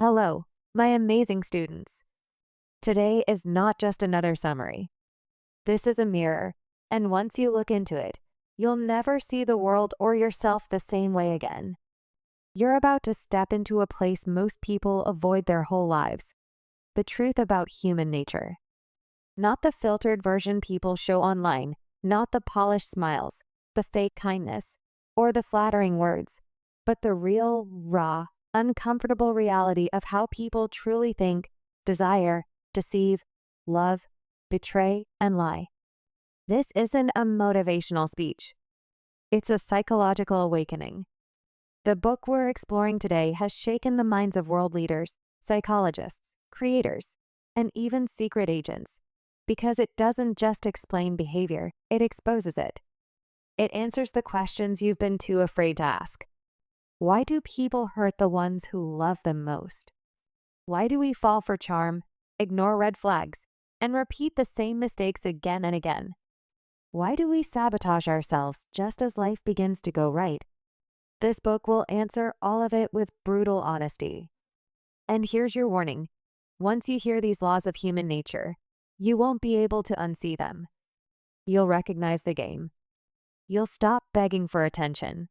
Hello, my amazing students. Today is not just another summary. This is a mirror, and once you look into it, you'll never see the world or yourself the same way again. You're about to step into a place most people avoid their whole lives. The truth about human nature. Not the filtered version people show online, not the polished smiles, the fake kindness, or the flattering words, but the real, raw, uncomfortable reality of how people truly think, desire, deceive, love, betray, and lie. This isn't a motivational speech. It's a psychological awakening. The book we're exploring today has shaken the minds of world leaders, psychologists, creators, and even secret agents, because it doesn't just explain behavior, it exposes it. It answers the questions you've been too afraid to ask. Why do people hurt the ones who love them most? Why do we fall for charm, ignore red flags, and repeat the same mistakes again and again? Why do we sabotage ourselves just as life begins to go right? This book will answer all of it with brutal honesty. And here's your warning. Once you hear these laws of human nature, you won't be able to unsee them. You'll recognize the game. You'll stop begging for attention.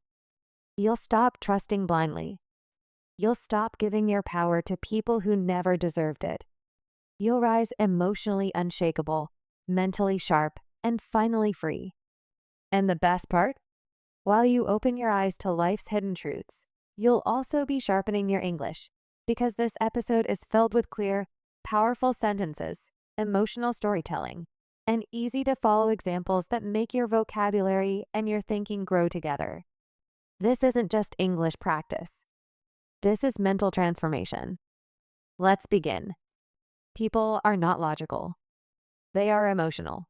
You'll stop trusting blindly. You'll stop giving your power to people who never deserved it. You'll rise emotionally unshakable, mentally sharp, and finally free. And the best part? While you open your eyes to life's hidden truths, you'll also be sharpening your English, because this episode is filled with clear, powerful sentences, emotional storytelling, and easy-to-follow examples that make your vocabulary and your thinking grow together. This isn't just English practice. This is mental transformation. Let's begin. People are not logical. They are emotional.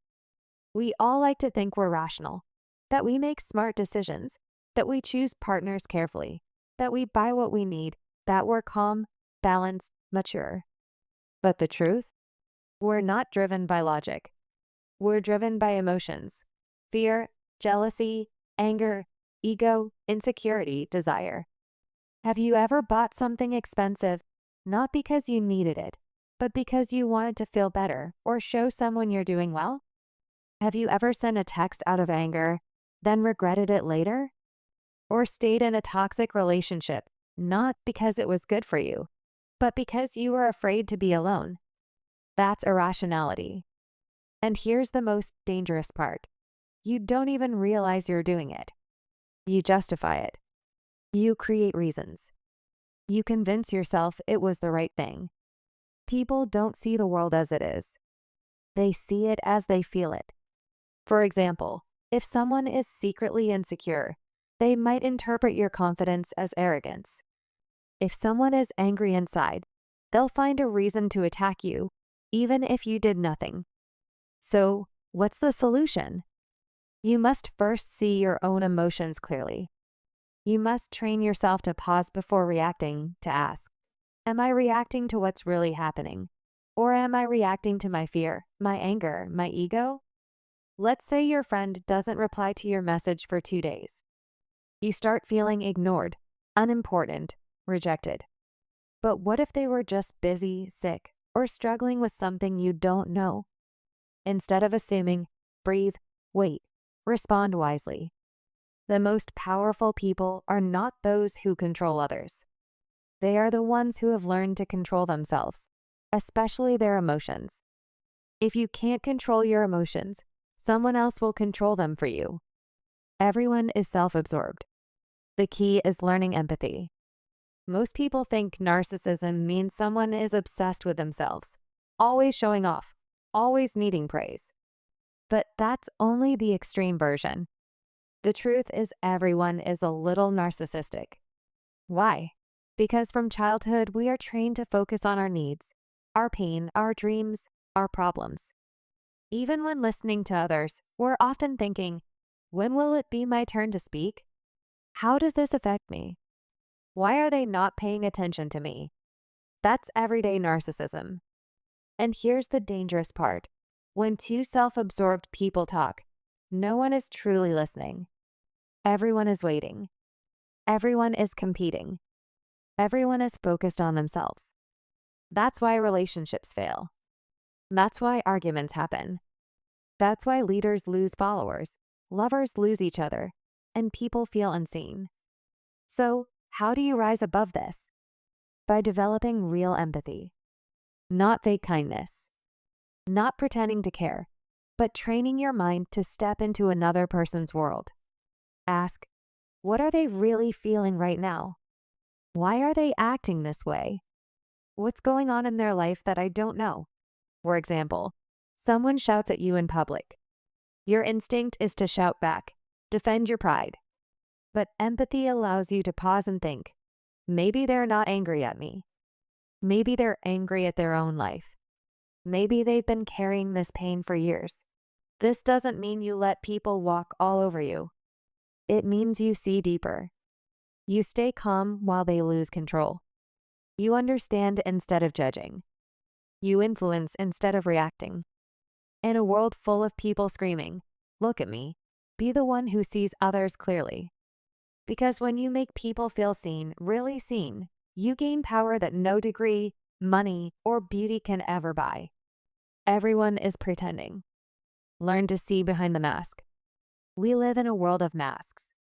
We all like to think we're rational, that we make smart decisions, that we choose partners carefully, that we buy what we need, that we're calm, balanced, mature. But the truth? We're not driven by logic. We're driven by emotions: fear, jealousy, anger, ego, insecurity, desire. Have you ever bought something expensive, not because you needed it, but because you wanted to feel better or show someone you're doing well? Have you ever sent a text out of anger, then regretted it later? Or stayed in a toxic relationship, not because it was good for you, but because you were afraid to be alone? That's irrationality. And here's the most dangerous part. You don't even realize you're doing it. You justify it. You create reasons. You convince yourself it was the right thing. People don't see the world as it is. They see it as they feel it. For example, if someone is secretly insecure, they might interpret your confidence as arrogance. If someone is angry inside, they'll find a reason to attack you, even if you did nothing. So, what's the solution? You must first see your own emotions clearly. You must train yourself to pause before reacting, to ask, am I reacting to what's really happening? Or am I reacting to my fear, my anger, my ego? Let's say your friend doesn't reply to your message for 2 days. You start feeling ignored, unimportant, rejected. But what if they were just busy, sick, or struggling with something you don't know? Instead of assuming, breathe, wait, respond wisely. The most powerful people are not those who control others. They are the ones who have learned to control themselves, especially their emotions. If you can't control your emotions, someone else will control them for you. Everyone is self-absorbed. The key is learning empathy. Most people think narcissism means someone is obsessed with themselves, always showing off, always needing praise. But that's only the extreme version. The truth is everyone is a little narcissistic. Why? Because from childhood we are trained to focus on our needs, our pain, our dreams, our problems. Even when listening to others, we're often thinking, when will it be my turn to speak? How does this affect me? Why are they not paying attention to me? That's everyday narcissism. And here's the dangerous part. When two self-absorbed people talk, no one is truly listening. Everyone is waiting. Everyone is competing. Everyone is focused on themselves. That's why relationships fail. That's why arguments happen. That's why leaders lose followers, lovers lose each other, and people feel unseen. So, how do you rise above this? By developing real empathy, not fake kindness, not pretending to care, but training your mind to step into another person's world. Ask, what are they really feeling right now? Why are they acting this way? What's going on in their life that I don't know? For example, someone shouts at you in public. Your instinct is to shout back, defend your pride. But empathy allows you to pause and think, maybe they're not angry at me. Maybe they're angry at their own life. Maybe they've been carrying this pain for years. This doesn't mean you let people walk all over you. It means you see deeper. You stay calm while they lose control. You understand instead of judging. You influence instead of reacting. In a world full of people screaming, "Look at me," be the one who sees others clearly. Because when you make people feel seen, really seen, you gain power that no degree, money, or beauty can ever buy. Everyone is pretending. Learn to see behind the mask. We live in a world of masks.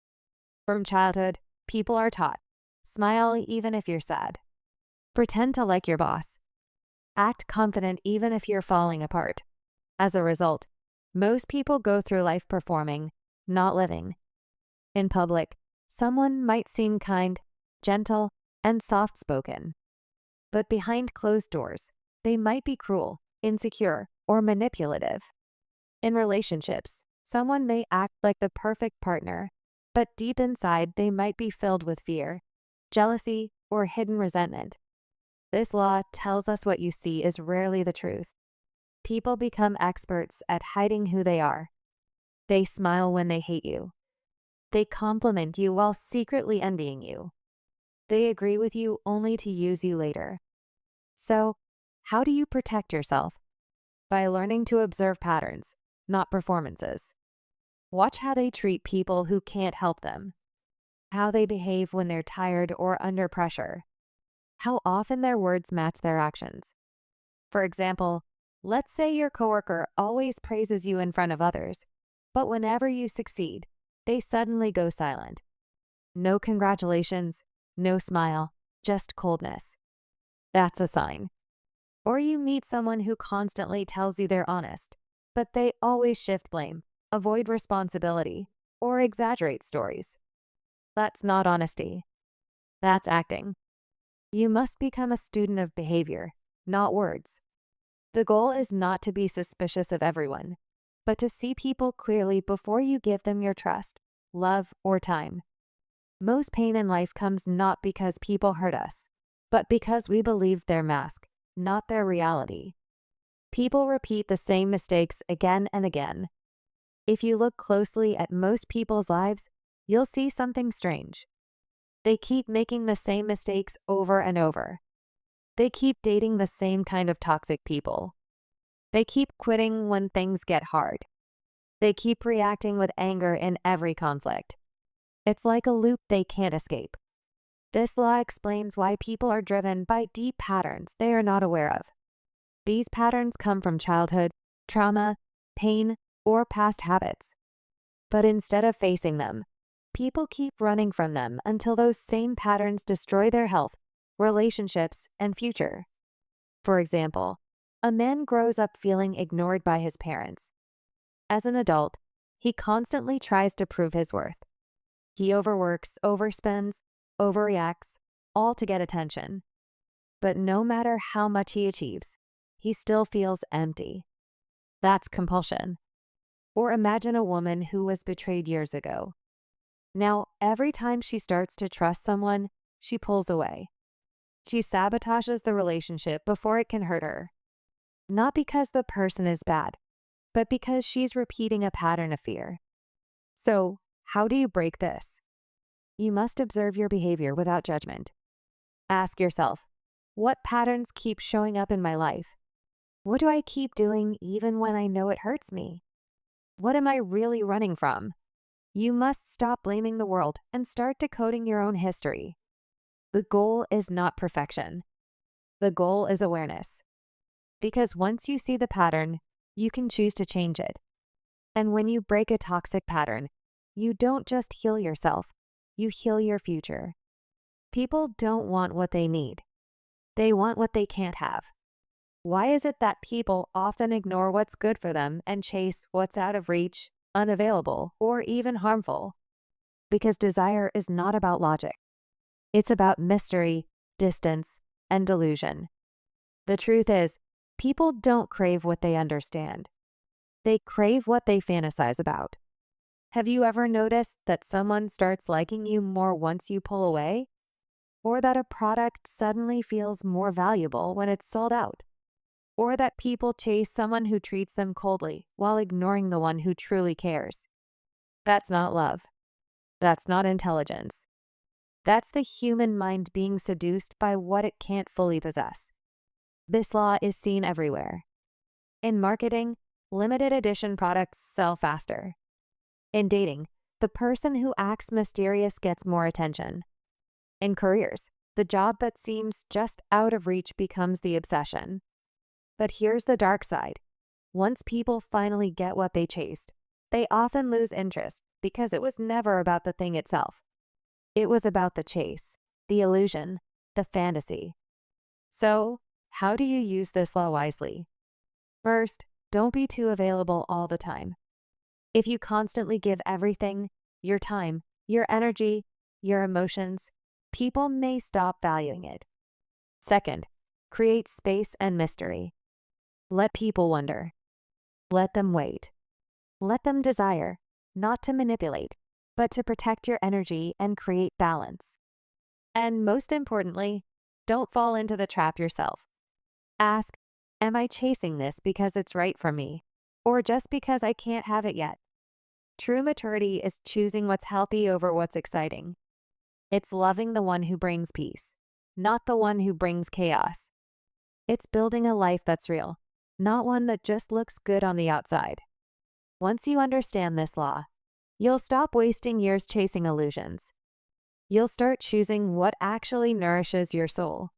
From childhood, people are taught, smile even if you're sad. Pretend to like your boss. Act confident even if you're falling apart. As a result, most people go through life performing, not living. In public, someone might seem kind, gentle, and soft-spoken. But behind closed doors, they might be cruel, insecure, or manipulative. In relationships, someone may act like the perfect partner, but deep inside they might be filled with fear, jealousy, or hidden resentment. This law tells us what you see is rarely the truth. People become experts at hiding who they are. They smile when they hate you. They compliment you while secretly envying you. They agree with you only to use you later. So, how do you protect yourself? By learning to observe patterns, not performances. Watch how they treat people who can't help them. How they behave when they're tired or under pressure. How often their words match their actions. For example, let's say your coworker always praises you in front of others, but whenever you succeed, they suddenly go silent. No congratulations, no smile, just coldness. That's a sign. Or you meet someone who constantly tells you they're honest, but they always shift blame, avoid responsibility, or exaggerate stories. That's not honesty. That's acting. You must become a student of behavior, not words. The goal is not to be suspicious of everyone, but to see people clearly before you give them your trust, love, or time. Most pain in life comes not because people hurt us, but because we believe their mask, not their reality. People repeat the same mistakes again and again. If you look closely at most people's lives, you'll see something strange. They keep making the same mistakes over and over. They keep dating the same kind of toxic people. They keep quitting when things get hard. They keep reacting with anger in every conflict. It's like a loop they can't escape. This law explains why people are driven by deep patterns they are not aware of. These patterns come from childhood, trauma, pain, or past habits. But instead of facing them, people keep running from them until those same patterns destroy their health, relationships, and future. For example, a man grows up feeling ignored by his parents. As an adult, he constantly tries to prove his worth. He overworks, overspends, overreacts, all to get attention. But no matter how much he achieves, he still feels empty. That's compulsion. Or imagine a woman who was betrayed years ago. Now, every time she starts to trust someone, she pulls away. She sabotages the relationship before it can hurt her. Not because the person is bad, but because she's repeating a pattern of fear. So, how do you break this? You must observe your behavior without judgment. Ask yourself, what patterns keep showing up in my life? What do I keep doing even when I know it hurts me? What am I really running from? You must stop blaming the world and start decoding your own history. The goal is not perfection. The goal is awareness. Because once you see the pattern, you can choose to change it. And when you break a toxic pattern, you don't just heal yourself, you heal your future. People don't want what they need. They want what they can't have. Why is it that people often ignore what's good for them and chase what's out of reach, unavailable, or even harmful? Because desire is not about logic. It's about mystery, distance, and delusion. The truth is, people don't crave what they understand. They crave what they fantasize about. Have you ever noticed that someone starts liking you more once you pull away? Or that a product suddenly feels more valuable when it's sold out? Or that people chase someone who treats them coldly while ignoring the one who truly cares? That's not love. That's not intelligence. That's the human mind being seduced by what it can't fully possess. This law is seen everywhere. In marketing, limited edition products sell faster. In dating, the person who acts mysterious gets more attention. In careers, the job that seems just out of reach becomes the obsession. But here's the dark side. Once people finally get what they chased, they often lose interest because it was never about the thing itself. It was about the chase, the illusion, the fantasy. So, how do you use this law wisely? First, don't be too available all the time. If you constantly give everything, your time, your energy, your emotions, people may stop valuing it. Second, create space and mystery. Let people wonder. Let them wait. Let them desire, not to manipulate, but to protect your energy and create balance. And most importantly, don't fall into the trap yourself. Ask, am I chasing this because it's right for me, or just because I can't have it yet? True maturity is choosing what's healthy over what's exciting. It's loving the one who brings peace, not the one who brings chaos. It's building a life that's real, not one that just looks good on the outside. Once you understand this law, you'll stop wasting years chasing illusions. You'll start choosing what actually nourishes your soul.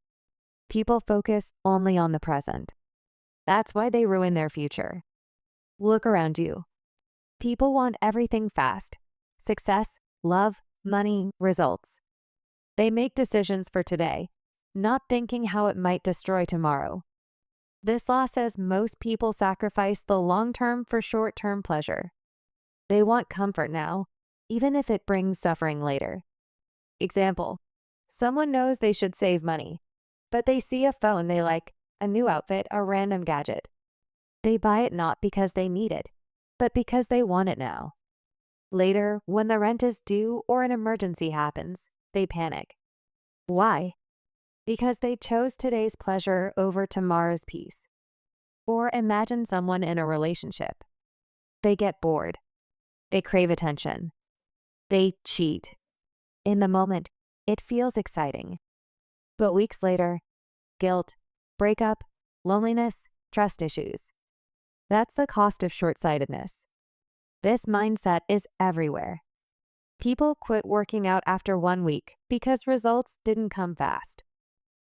People focus only on the present. That's why they ruin their future. Look around you. People want everything fast. Success, love, money, results. They make decisions for today, not thinking how it might destroy tomorrow. This law says most people sacrifice the long-term for short-term pleasure. They want comfort now, even if it brings suffering later. Example, someone knows they should save money, but they see a phone they like, a new outfit, a random gadget. They buy it not because they need it, but because they want it now. Later, when the rent is due or an emergency happens, they panic. Why? Because they chose today's pleasure over tomorrow's peace. Or imagine someone in a relationship. They get bored. They crave attention. They cheat. In the moment, it feels exciting. But weeks later, guilt, breakup, loneliness, trust issues. That's the cost of short-sightedness. This mindset is everywhere. People quit working out after 1 week because results didn't come fast.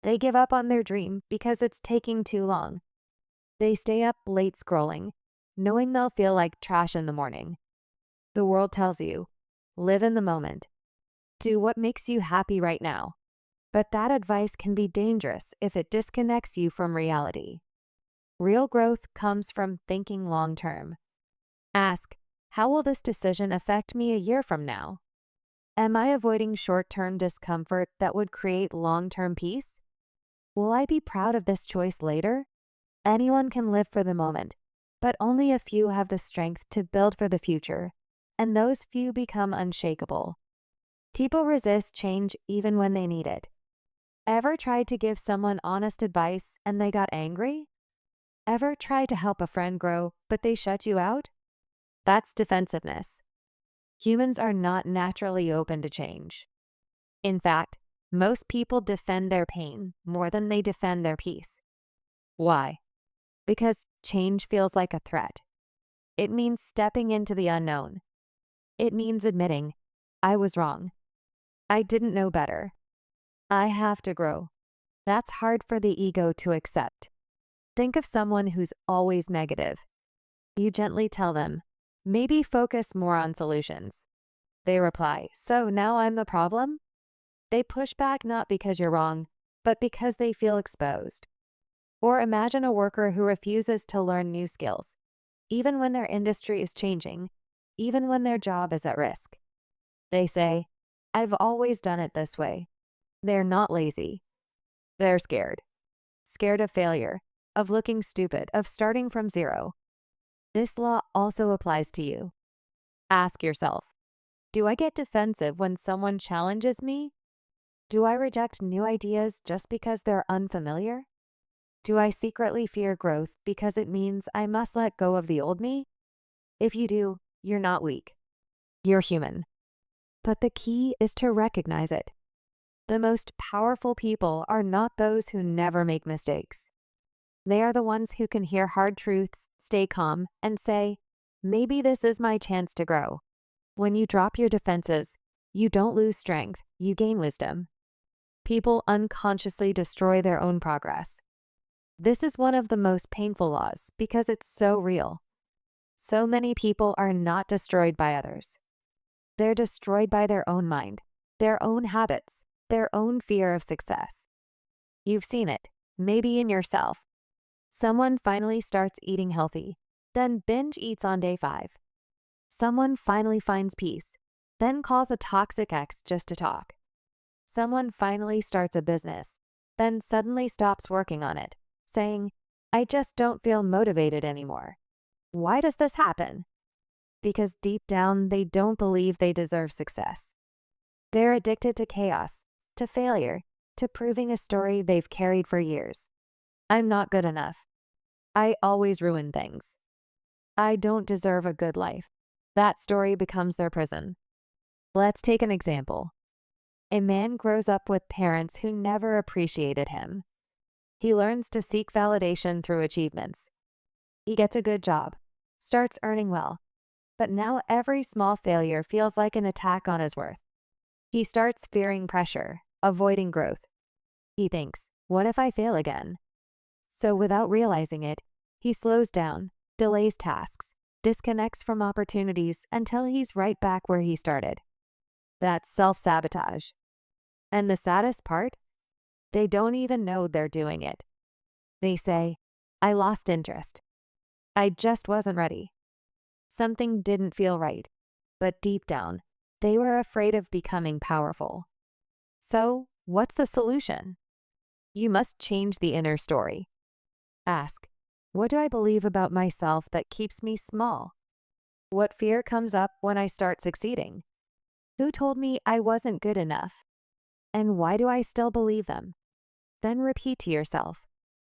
They give up on their dream because it's taking too long. They stay up late scrolling, knowing they'll feel like trash in the morning. The world tells you, live in the moment. Do what makes you happy right now. But that advice can be dangerous if it disconnects you from reality. Real growth comes from thinking long-term. Ask, how will this decision affect me a year from now? Am I avoiding short-term discomfort that would create long-term peace? Will I be proud of this choice later? Anyone can live for the moment, but only a few have the strength to build for the future, and those few become unshakable. People resist change even when they need it. Ever tried to give someone honest advice and they got angry? Ever tried to help a friend grow, but they shut you out? That's defensiveness. Humans are not naturally open to change. In fact, most people defend their pain more than they defend their peace. Why? Because change feels like a threat. It means stepping into the unknown. It means admitting, I was wrong. I didn't know better. I have to grow. That's hard for the ego to accept. Think of someone who's always negative. You gently tell them, maybe focus more on solutions. They reply, so now I'm the problem? They push back not because you're wrong, but because they feel exposed. Or imagine a worker who refuses to learn new skills, even when their industry is changing, even when their job is at risk. They say, I've always done it this way. They're not lazy. They're scared. Scared of failure, of looking stupid, of starting from zero. This law also applies to you. Ask yourself, do I get defensive when someone challenges me? Do I reject new ideas just because they're unfamiliar? Do I secretly fear growth because it means I must let go of the old me? If you do, you're not weak. You're human. But the key is to recognize it. The most powerful people are not those who never make mistakes. They are the ones who can hear hard truths, stay calm, and say, maybe this is my chance to grow. When you drop your defenses, you don't lose strength, you gain wisdom. People unconsciously destroy their own progress. This is one of the most painful laws because it's so real. So many people are not destroyed by others. They're destroyed by their own mind, their own habits, their own fear of success. You've seen it, maybe in yourself. Someone finally starts eating healthy, then binge eats on day 5. Someone finally finds peace, then calls a toxic ex just to talk. Someone finally starts a business, then suddenly stops working on it, saying, I just don't feel motivated anymore. Why does this happen? Because deep down they don't believe they deserve success. They're addicted to chaos, to failure, to proving a story they've carried for years. I'm not good enough. I always ruin things. I don't deserve a good life. That story becomes their prison. Let's take an example. A man grows up with parents who never appreciated him. He learns to seek validation through achievements. He gets a good job, starts earning well, but now every small failure feels like an attack on his worth. He starts fearing pressure, avoiding growth. He thinks, what if I fail again? So without realizing it, he slows down, delays tasks, disconnects from opportunities until he's right back where he started. That's self-sabotage. And the saddest part? They don't even know they're doing it. They say, I lost interest. I just wasn't ready. Something didn't feel right. But deep down, they were afraid of becoming powerful. So, what's the solution? You must change the inner story. Ask, what do I believe about myself that keeps me small? What fear comes up when I start succeeding? Who told me I wasn't good enough? And why do I still believe them? Then repeat to yourself,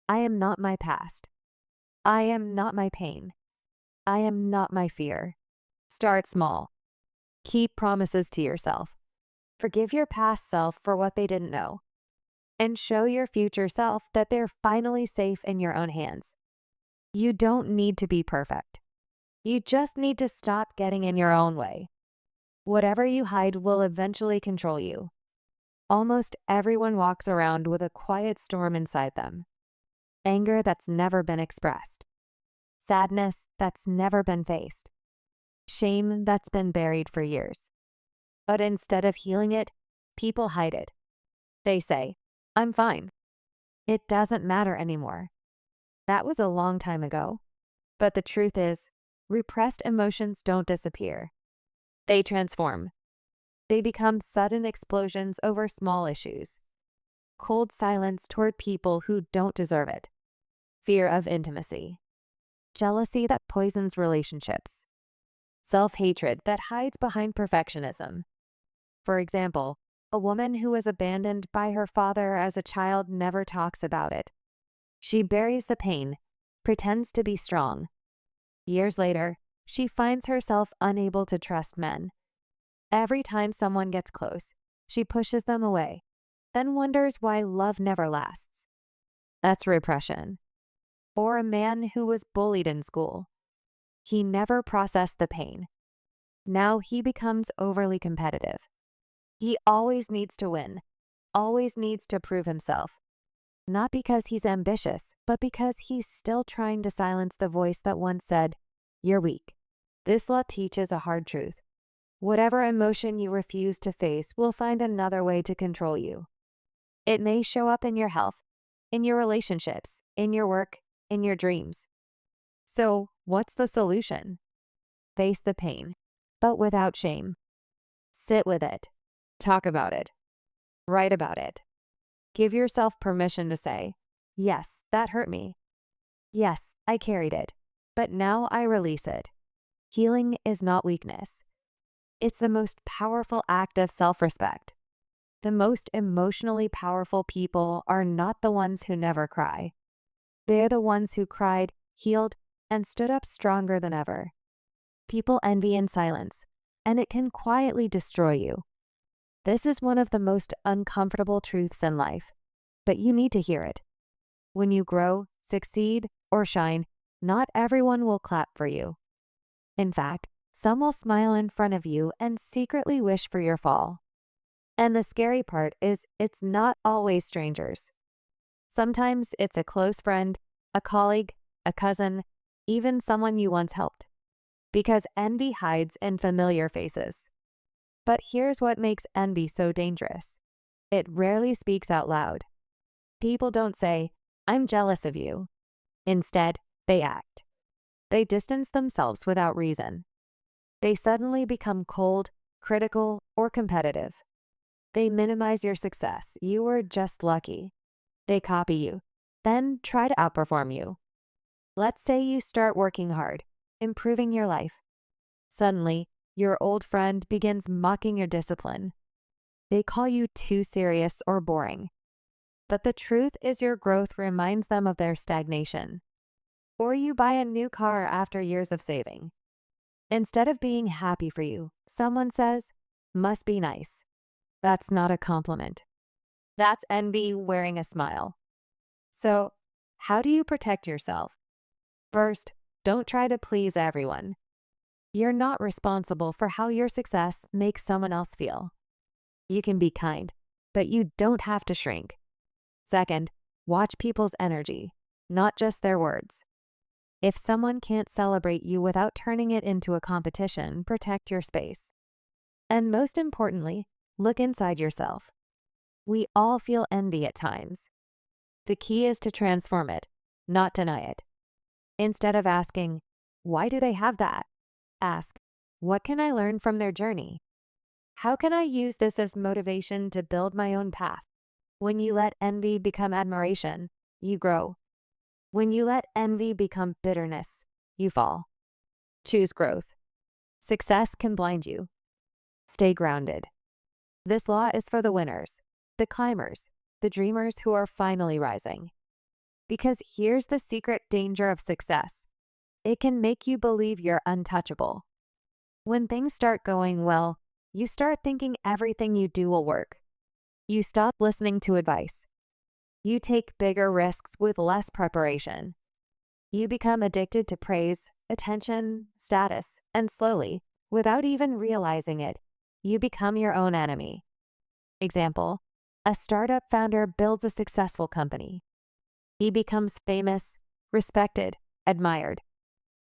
I am not my past. I am not my pain. I am not my fear. Start small. Keep promises to yourself. Forgive your past self for what they didn't know. And show your future self that they're finally safe in your own hands. You don't need to be perfect. You just need to stop getting in your own way. Whatever you hide will eventually control you. Almost everyone walks around with a quiet storm inside them. Anger that's never been expressed. Sadness that's never been faced. Shame that's been buried for years. But instead of healing it, people hide it. They say, I'm fine. It doesn't matter anymore. That was a long time ago. But the truth is, repressed emotions don't disappear. They transform. They become sudden explosions over small issues. Cold silence toward people who don't deserve it. Fear of intimacy. Jealousy that poisons relationships. Self-hatred that hides behind perfectionism. For example, a woman who was abandoned by her father as a child never talks about it. She buries the pain, pretends to be strong. Years later, she finds herself unable to trust men. Every time someone gets close, she pushes them away, then wonders why love never lasts. That's repression. Or a man who was bullied in school. He never processed the pain. Now he becomes overly competitive. He always needs to win. always needs to prove himself. Not because he's ambitious, but because he's still trying to silence the voice that once said, "You're weak." This law teaches a hard truth. Whatever emotion you refuse to face will find another way to control you. It may show up in your health, in your relationships, in your work, in your dreams. So, what's the solution? Face the pain, but without shame. Sit with it. Talk about it. Write about it. Give yourself permission to say, "Yes, that hurt me. Yes, I carried it, but now I release it." Healing is not weakness. It's the most powerful act of self-respect. The most emotionally powerful people are not the ones who never cry. They're the ones who cried, healed, and stood up stronger than ever. People envy in silence, and it can quietly destroy you. This is one of the most uncomfortable truths in life, but you need to hear it. When you grow, succeed, or shine, not everyone will clap for you. In fact, some will smile in front of you and secretly wish for your fall. And the scary part is it's not always strangers. Sometimes it's a close friend, a colleague, a cousin, even someone you once helped. Because envy hides in familiar faces. But here's what makes envy so dangerous. It rarely speaks out loud. People don't say, "I'm jealous of you." Instead, they act. They distance themselves without reason. They suddenly become cold, critical, or competitive. They minimize your success. You were just lucky. They copy you, then try to outperform you. Let's say you start working hard, improving your life. Suddenly, your old friend begins mocking your discipline. They call you too serious or boring. But the truth is your growth reminds them of their stagnation. Or you buy a new car after years of saving. Instead of being happy for you, someone says, "Must be nice." That's not a compliment. That's envy wearing a smile. So, how do you protect yourself? First, don't try to please everyone. You're not responsible for how your success makes someone else feel. You can be kind, but you don't have to shrink. Second, watch people's energy, not just their words. If someone can't celebrate you without turning it into a competition, protect your space. And most importantly, look inside yourself. We all feel envy at times. The key is to transform it, not deny it. Instead of asking, "Why do they have that?" ask, "What can I learn from their journey? How can I use this as motivation to build my own path?" When you let envy become admiration, you grow. When you let envy become bitterness, you fall. Choose growth. Success can blind you. Stay grounded. This law is for the winners, the climbers, the dreamers who are finally rising. Because here's the secret danger of success. It can make you believe you're untouchable. When things start going well, you start thinking everything you do will work. You stop listening to advice. You take bigger risks with less preparation. You become addicted to praise, attention, status, and slowly, without even realizing it, you become your own enemy. Example, a startup founder builds a successful company. He becomes famous, respected, admired.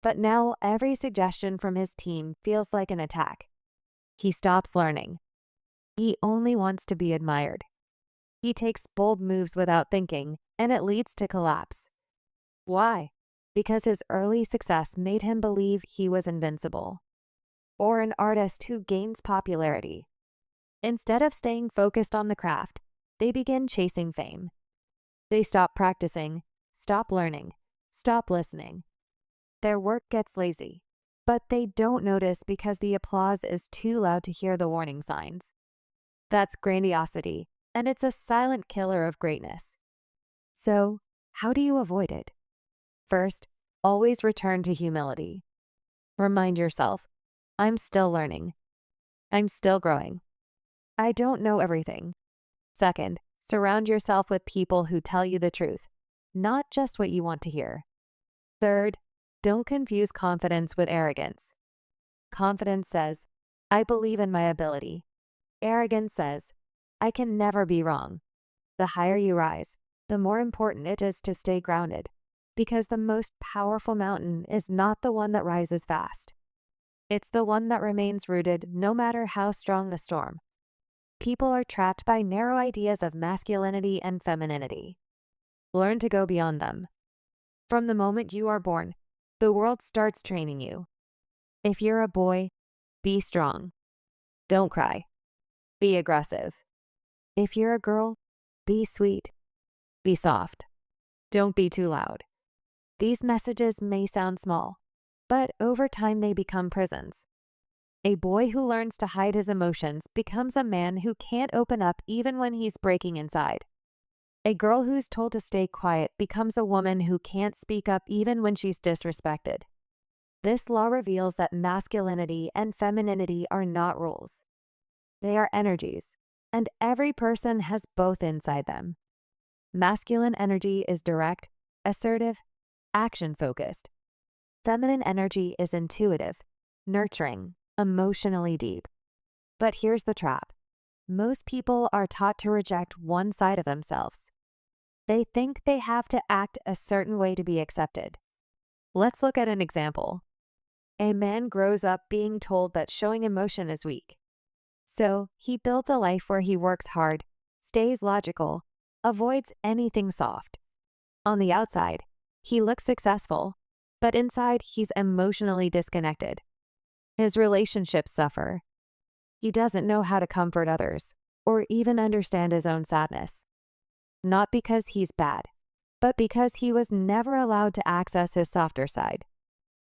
But now every suggestion from his team feels like an attack. He stops learning. He only wants to be admired. He takes bold moves without thinking, and it leads to collapse. Why? Because his early success made him believe he was invincible. Or an artist who gains popularity. Instead of staying focused on the craft, they begin chasing fame. They stop practicing, stop learning, stop listening. Their work gets lazy, but they don't notice because the applause is too loud to hear the warning signs. That's grandiosity, and it's a silent killer of greatness. So, how do you avoid it? First, always return to humility. Remind yourself, I'm still learning. I'm still growing. I don't know everything. Second, surround yourself with people who tell you the truth, not just what you want to hear. Third, don't confuse confidence with arrogance. Confidence says, "I believe in my ability." Arrogance says, I can never be wrong. The higher you rise, the more important it is to stay grounded, because the most powerful mountain is not the one that rises fast. It's the one that remains rooted no matter how strong the storm. People are trapped by narrow ideas of masculinity and femininity. Learn to go beyond them. From the moment you are born, the world starts training you. If you're a boy, be strong. Don't cry. Be aggressive. If you're a girl, be sweet. Be soft. Don't be too loud. These messages may sound small, but over time they become prisons. A boy who learns to hide his emotions becomes a man who can't open up even when he's breaking inside. A girl who's told to stay quiet becomes a woman who can't speak up even when she's disrespected. This law reveals that masculinity and femininity are not rules. They are energies, and every person has both inside them. Masculine energy is direct, assertive, action-focused. Feminine energy is intuitive, nurturing, emotionally deep. But here's the trap. Most people are taught to reject one side of themselves. They think they have to act a certain way to be accepted. Let's look at an example. A man grows up being told that showing emotion is weak. So he builds a life where he works hard, stays logical, avoids anything soft. On the outside, he looks successful, but inside he's emotionally disconnected. His relationships suffer. He doesn't know how to comfort others, or even understand his own sadness. Not because he's bad, but because he was never allowed to access his softer side.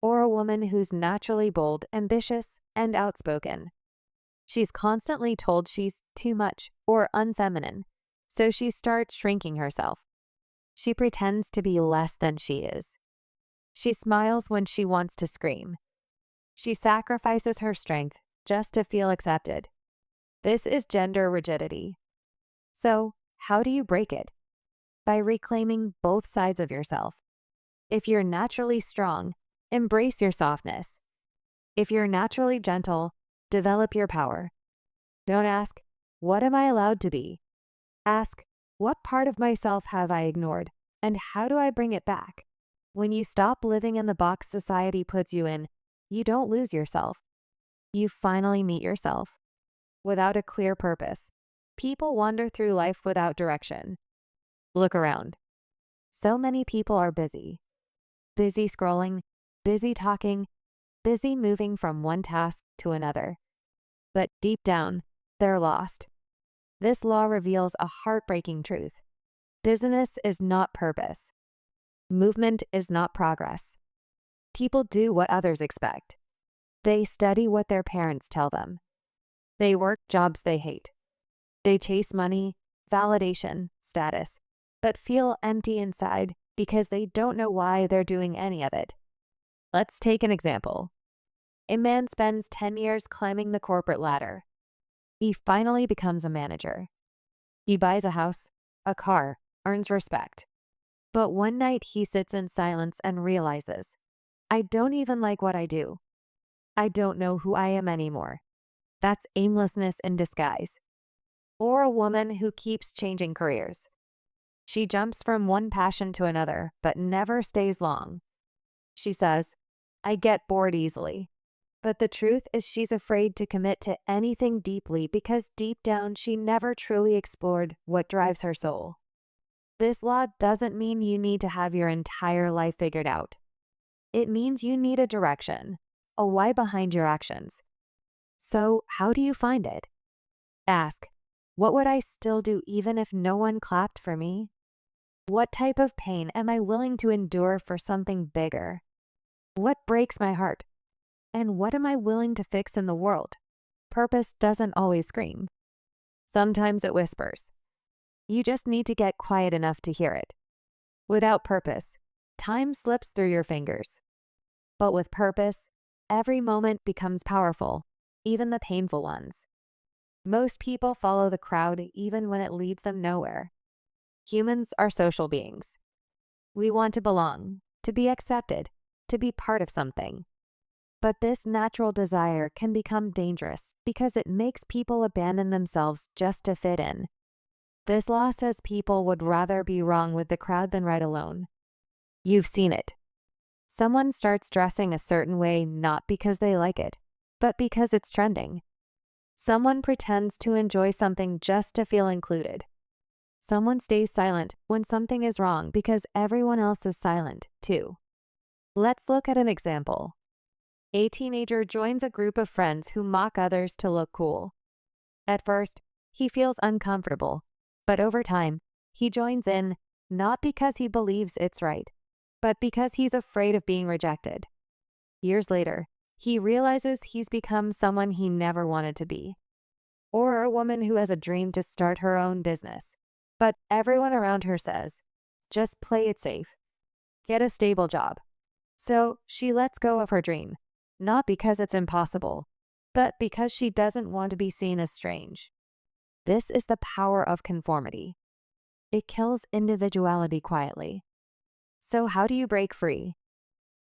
Or a woman who's naturally bold, ambitious, and outspoken. She's constantly told she's too much or unfeminine, so she starts shrinking herself. She pretends to be less than she is. She smiles when she wants to scream. She sacrifices her strength just to feel accepted. This is gender rigidity. So, how do you break it? By reclaiming both sides of yourself. If you're naturally strong, embrace your softness. If you're naturally gentle, develop your power. Don't ask, what am I allowed to be? Ask, what part of myself have I ignored, and how do I bring it back? When you stop living in the box society puts you in, you don't lose yourself. You finally meet yourself. Without a clear purpose, people wander through life without direction. Look around. So many people are busy. Busy scrolling, busy talking, busy moving from one task to another. But deep down, they're lost. This law reveals a heartbreaking truth. Business is not purpose. Movement is not progress. People do what others expect. They study what their parents tell them. They work jobs they hate. They chase money, validation, status, but feel empty inside because they don't know why they're doing any of it. Let's take an example. A man spends 10 years climbing the corporate ladder. He finally becomes a manager. He buys a house, a car, earns respect. But one night he sits in silence and realizes, I don't even like what I do. I don't know who I am anymore. That's aimlessness in disguise. Or a woman who keeps changing careers. She jumps from one passion to another, but never stays long. She says, I get bored easily. But the truth is she's afraid to commit to anything deeply because deep down she never truly explored what drives her soul. This law doesn't mean you need to have your entire life figured out. It means you need a direction, a why behind your actions. So, how do you find it? Ask, what would I still do even if no one clapped for me? What type of pain am I willing to endure for something bigger? What breaks my heart? And what am I willing to fix in the world? Purpose doesn't always scream. Sometimes it whispers. You just need to get quiet enough to hear it. Without purpose, time slips through your fingers. But with purpose, every moment becomes powerful, even the painful ones. Most people follow the crowd even when it leads them nowhere. Humans are social beings. We want to belong, to be accepted, to be part of something. But this natural desire can become dangerous because it makes people abandon themselves just to fit in. This law says people would rather be wrong with the crowd than right alone. You've seen it. Someone starts dressing a certain way not because they like it, but because it's trending. Someone pretends to enjoy something just to feel included. Someone stays silent when something is wrong because everyone else is silent, too. Let's look at an example. A teenager joins a group of friends who mock others to look cool. At first, he feels uncomfortable, but over time, he joins in not because he believes it's right, but because he's afraid of being rejected. Years later, he realizes he's become someone he never wanted to be. Or a woman who has a dream to start her own business, but everyone around her says, just play it safe, get a stable job. So she lets go of her dream, not because it's impossible, but because she doesn't want to be seen as strange. This is the power of conformity. It kills individuality quietly. So how do you break free?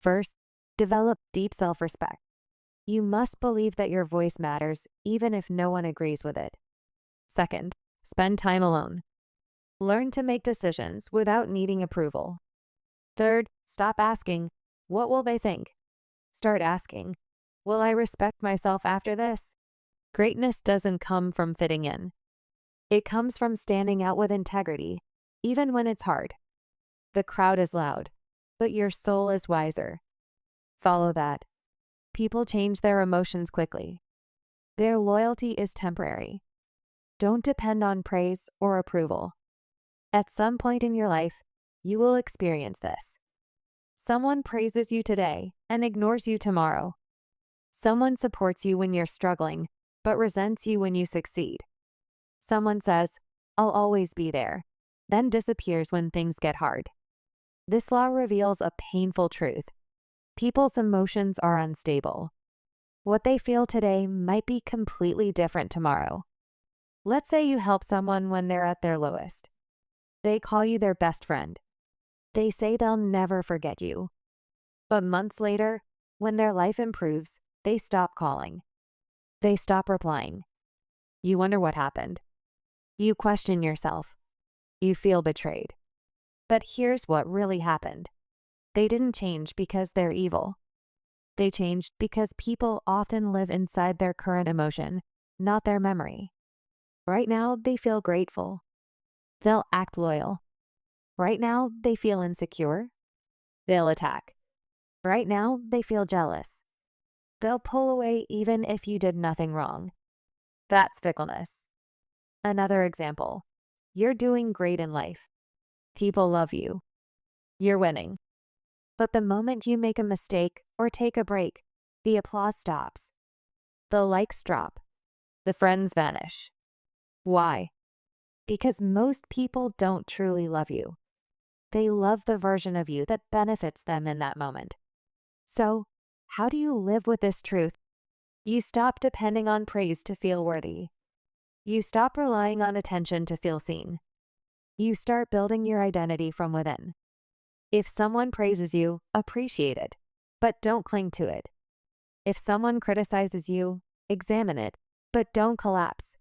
First, develop deep self-respect. You must believe that your voice matters even if no one agrees with it. Second, spend time alone. Learn to make decisions without needing approval. Third, stop asking, what will they think? Start asking, will I respect myself after this? Greatness doesn't come from fitting in. It comes from standing out with integrity, even when it's hard. The crowd is loud, but your soul is wiser. Follow that. People change their emotions quickly. Their loyalty is temporary. Don't depend on praise or approval. At some point in your life, you will experience this. Someone praises you today and ignores you tomorrow. Someone supports you when you're struggling, but resents you when you succeed. Someone says, I'll always be there, then disappears when things get hard. This law reveals a painful truth. People's emotions are unstable. What they feel today might be completely different tomorrow. Let's say you help someone when they're at their lowest. They call you their best friend. They say they'll never forget you. But months later, when their life improves, they stop calling. They stop replying. You wonder what happened. You question yourself. You feel betrayed. But here's what really happened. They didn't change because they're evil. They changed because people often live inside their current emotion, not their memory. Right now, they feel grateful. They'll act loyal. Right now, they feel insecure. They'll attack. Right now, they feel jealous. They'll pull away even if you did nothing wrong. That's fickleness. Another example. You're doing great in life. People love you. You're winning. But the moment you make a mistake or take a break, the applause stops. The likes drop. The friends vanish. Why? Because most people don't truly love you. They love the version of you that benefits them in that moment. So, how do you live with this truth? You stop depending on praise to feel worthy. You stop relying on attention to feel seen. You start building your identity from within. If someone praises you, appreciate it, but don't cling to it. If someone criticizes you, examine it, but don't collapse.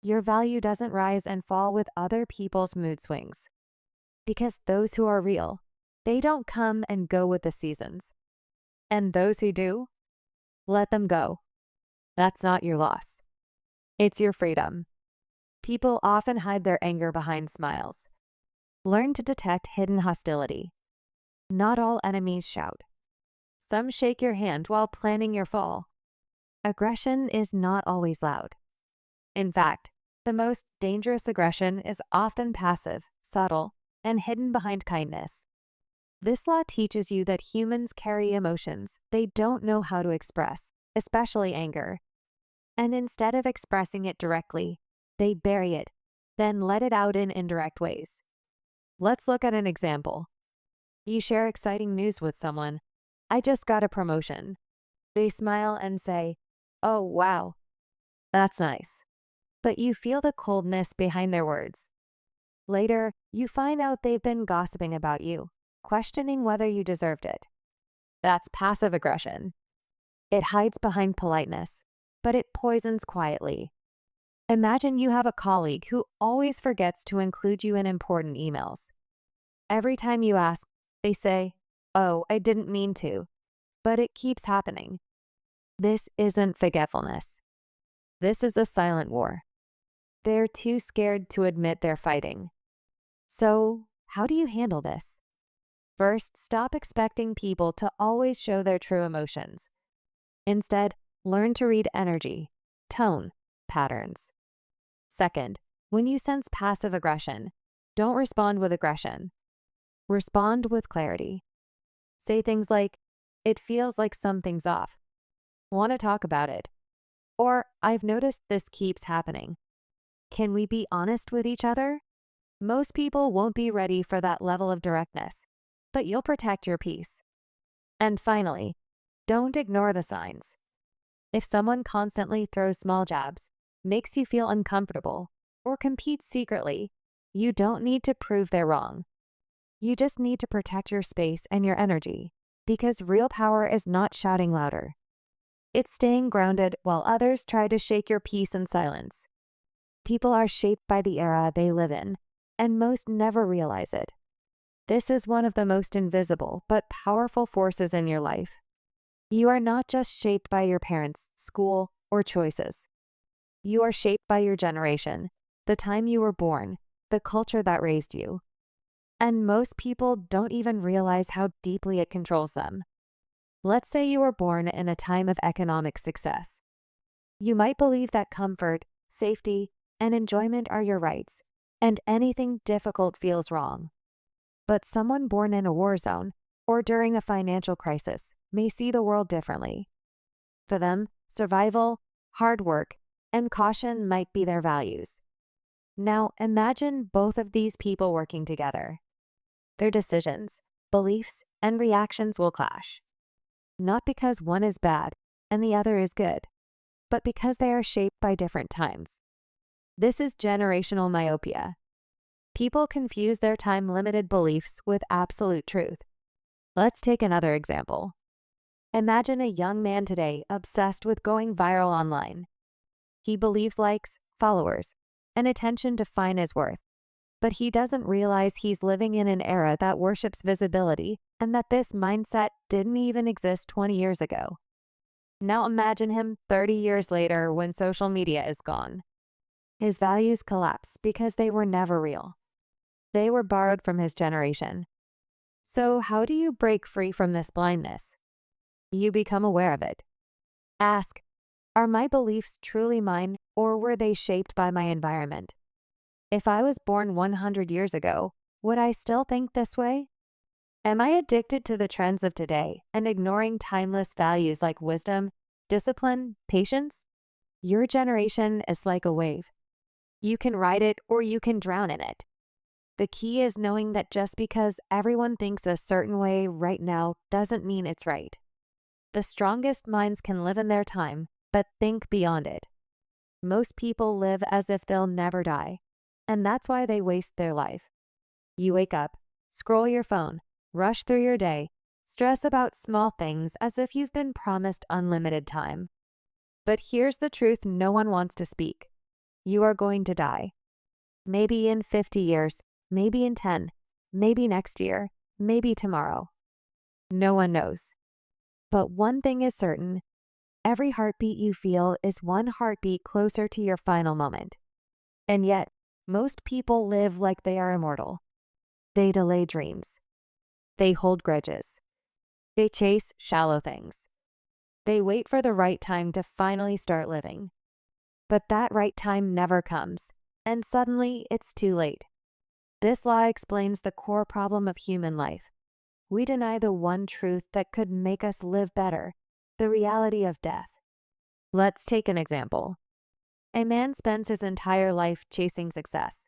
Your value doesn't rise and fall with other people's mood swings. Because those who are real, they don't come and go with the seasons. And those who do, let them go. That's not your loss. It's your freedom. People often hide their anger behind smiles. Learn to detect hidden hostility. Not all enemies shout. Some shake your hand while planning your fall. Aggression is not always loud. In fact, the most dangerous aggression is often passive, subtle, and hidden behind kindness. This law teaches you that humans carry emotions they don't know how to express, especially anger. And instead of expressing it directly, they bury it, then let it out in indirect ways. Let's look at an example. You share exciting news with someone. I just got a promotion. They smile and say, oh, wow, that's nice. But you feel the coldness behind their words. Later, you find out they've been gossiping about you, questioning whether you deserved it. That's passive aggression. It hides behind politeness, but it poisons quietly. Imagine you have a colleague who always forgets to include you in important emails. Every time you ask, they say, "Oh, I didn't mean to," but it keeps happening. This isn't forgetfulness. This is a silent war. They're too scared to admit they're fighting. So, how do you handle this? First, stop expecting people to always show their true emotions. Instead, learn to read energy, tone, patterns. Second, when you sense passive aggression, don't respond with aggression. Respond with clarity. Say things like, "It feels like something's off. Want to talk about it?" Or, "I've noticed this keeps happening. Can we be honest with each other?" Most people won't be ready for that level of directness, but you'll protect your peace. And finally, don't ignore the signs. If someone constantly throws small jabs, makes you feel uncomfortable, or competes secretly, you don't need to prove they're wrong. You just need to protect your space and your energy, because real power is not shouting louder. It's staying grounded while others try to shake your peace in silence. People are shaped by the era they live in, and most never realize it. This is one of the most invisible but powerful forces in your life. You are not just shaped by your parents, school, or choices. You are shaped by your generation, the time you were born, the culture that raised you. And most people don't even realize how deeply it controls them. Let's say you were born in a time of economic success. You might believe that comfort, safety, and enjoyment are your rights, and anything difficult feels wrong. But someone born in a war zone or during a financial crisis may see the world differently. For them, survival, hard work, and caution might be their values. Now imagine both of these people working together. Their decisions, beliefs, and reactions will clash. Not because one is bad and the other is good, but because they are shaped by different times. This is generational myopia. People confuse their time-limited beliefs with absolute truth. Let's take another example. Imagine a young man today obsessed with going viral online. He believes likes, followers, and attention define his worth. But he doesn't realize he's living in an era that worships visibility and that this mindset didn't even exist 20 years ago. Now imagine him 30 years later when social media is gone. His values collapse because they were never real. They were borrowed from his generation. So how do you break free from this blindness? You become aware of it. Ask, are my beliefs truly mine, or were they shaped by my environment? If I was born 100 years ago, would I still think this way? Am I addicted to the trends of today and ignoring timeless values like wisdom, discipline, patience? Your generation is like a wave. You can ride it or you can drown in it. The key is knowing that just because everyone thinks a certain way right now doesn't mean it's right. The strongest minds can live in their time, but think beyond it. Most people live as if they'll never die, and that's why they waste their life. You wake up, scroll your phone, rush through your day, stress about small things as if you've been promised unlimited time. But here's the truth no one wants to speak. You are going to die. Maybe in 50 years, maybe in 10, maybe next year, maybe tomorrow. No one knows. But one thing is certain, every heartbeat you feel is one heartbeat closer to your final moment. And yet, most people live like they are immortal. They delay dreams. They hold grudges. They chase shallow things. They wait for the right time to finally start living. But that right time never comes, and suddenly it's too late. This law explains the core problem of human life. We deny the one truth that could make us live better, the reality of death. Let's take an example. A man spends his entire life chasing success.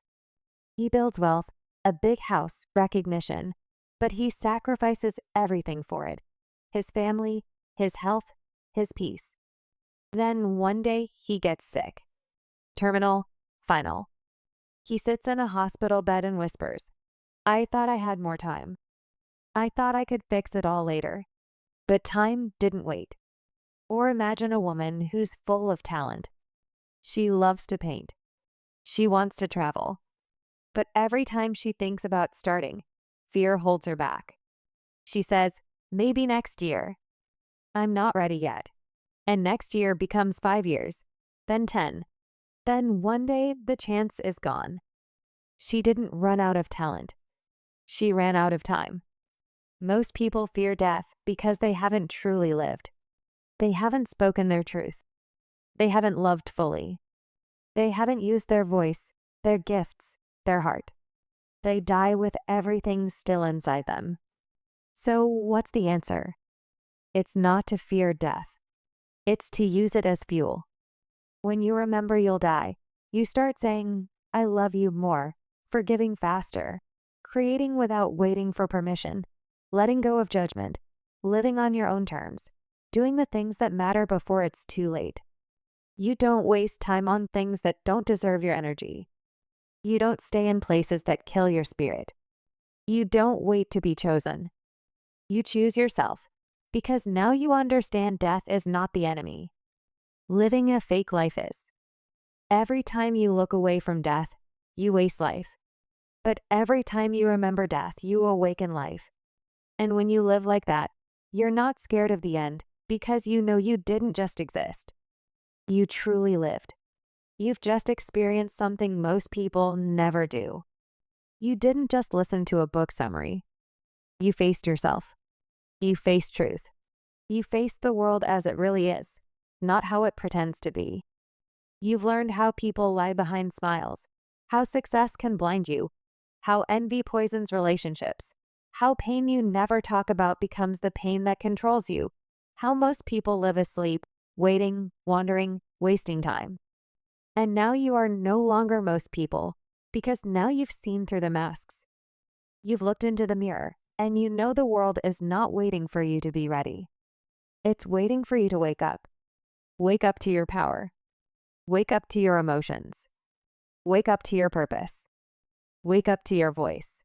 He builds wealth, a big house, recognition, but he sacrifices everything for it: his family, his health, his peace. Then one day he gets sick. Terminal, final. He sits in a hospital bed and whispers, "I thought I had more time. I thought I could fix it all later." But time didn't wait. Or imagine a woman who's full of talent. She loves to paint. She wants to travel. But every time she thinks about starting, fear holds her back. She says, maybe next year. I'm not ready yet. And next year becomes 5 years, then 10. Then one day the chance is gone. She didn't run out of talent. She ran out of time. Most people fear death because they haven't truly lived. They haven't spoken their truth. They haven't loved fully. They haven't used their voice, their gifts, their heart. They die with everything still inside them. So what's the answer? It's not to fear death. It's to use it as fuel. When you remember you'll die, you start saying, I love you more, forgiving faster, creating without waiting for permission, letting go of judgment, living on your own terms, doing the things that matter before it's too late. You don't waste time on things that don't deserve your energy. You don't stay in places that kill your spirit. You don't wait to be chosen. You choose yourself, because now you understand death is not the enemy. Living a fake life is. Every time you look away from death, you waste life. But every time you remember death, you awaken life. And when you live like that, you're not scared of the end because you know you didn't just exist. You truly lived. You've just experienced something most people never do. You didn't just listen to a book summary. You faced yourself. You faced truth. You faced the world as it really is, not how it pretends to be. You've learned how people lie behind smiles, how success can blind you, how envy poisons relationships, how pain you never talk about becomes the pain that controls you, how most people live asleep, waiting, wandering, wasting time. And now you are no longer most people, because now you've seen through the masks. You've looked into the mirror, and you know the world is not waiting for you to be ready. It's waiting for you to wake up. Wake up to your power. Wake up to your emotions. Wake up to your purpose. Wake up to your voice.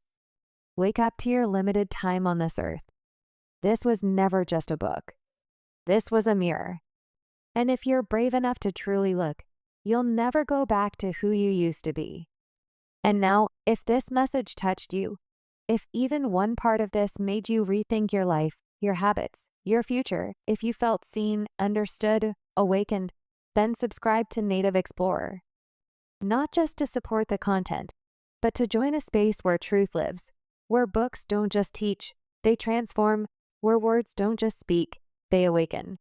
Wake up to your limited time on this earth. This was never just a book. This was a mirror. And if you're brave enough to truly look, you'll never go back to who you used to be. And now, if this message touched you, if even one part of this made you rethink your life, your habits, your future, if you felt seen, understood, awakened, then subscribe to Native Explorer. Not just to support the content, but to join a space where truth lives, where books don't just teach, they transform, where words don't just speak, they awaken.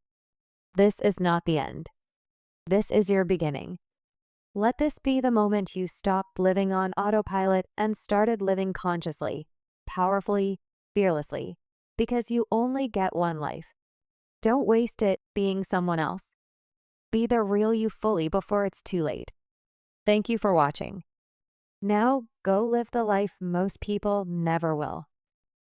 This is not the end. This is your beginning. Let this be the moment you stopped living on autopilot and started living consciously, powerfully, fearlessly, because you only get one life. Don't waste it being someone else. Be the real you fully before it's too late. Thank you for watching. Now, go live the life most people never will.